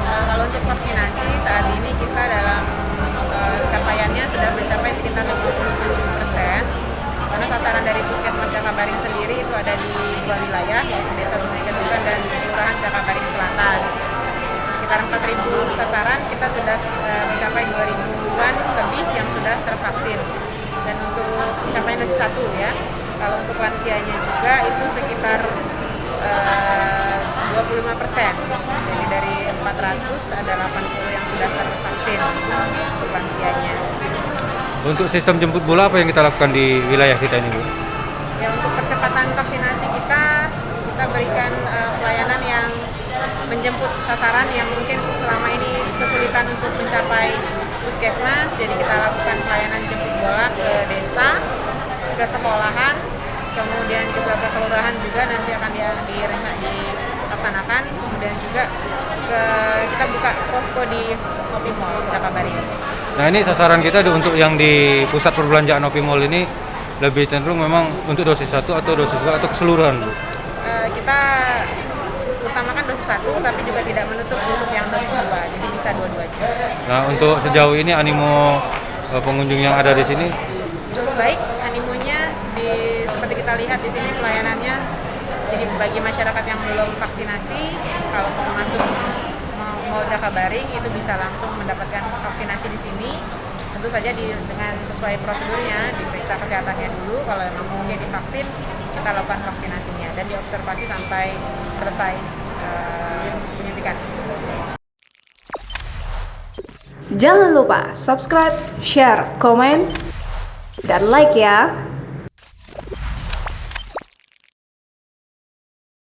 Kalau untuk vaksinasi saat ini kita dalam capaiannya sudah mencapai sekitar 67%, karena sasaran dari Puskesmas Jakabaring sendiri itu ada di 2 wilayah, yaitu Desa Sungai Ketukan dan Kelurahan Jakabaring Selatan. Sekitar 4.000 sasaran, kita sudah mencapai 2.000-an lebih yang sudah tervaksin. Dan untuk capaian dosis 1 ya, kalau untuk lansianya juga itu sekitar 25%. Jadi dari 400 ada 80 yang sudah tervaksin untuk lansianya. Untuk sistem jemput bola apa yang kita lakukan di wilayah kita ini, Bu? Ya, untuk percepatan vaksinasi kita berikan pelayanan yang menjemput sasaran yang mungkin selama ini kesulitan untuk mencapai puskesmas. Jadi kita lakukan pelayanan jemput bola ke desa, ke sekolahan, kemudian juga ke kelurahan juga nanti akan dilaksanakan. Kemudian juga kita buka posko di Opi Mall Jakabaring. Nah, ini sasaran kita untuk yang di pusat perbelanjaan Opi Mall ini lebih cenderung memang untuk dosis 1 atau dosis 2 atau keseluruhan, Bu? Kita utamakan dosis 1 tapi juga tidak menutup untuk yang dosis 2, jadi bisa dua-duanya. Nah, untuk sejauh ini animo pengunjung yang ada di sini cukup baik animonya, seperti kita lihat di sini pelayanannya. Jadi bagi masyarakat yang belum vaksinasi, kalau mau masuk Mall Jakabaring itu bisa langsung mendapatkan vaksinasi di sini. Tentu saja dengan sesuai prosedurnya, diperiksa kesehatannya dulu. Kalau memang mungkin divaksin, kita lakukan vaksinasinya dan diobservasi sampai selesai penyuntikan. Jangan lupa subscribe, share, komen, dan like ya.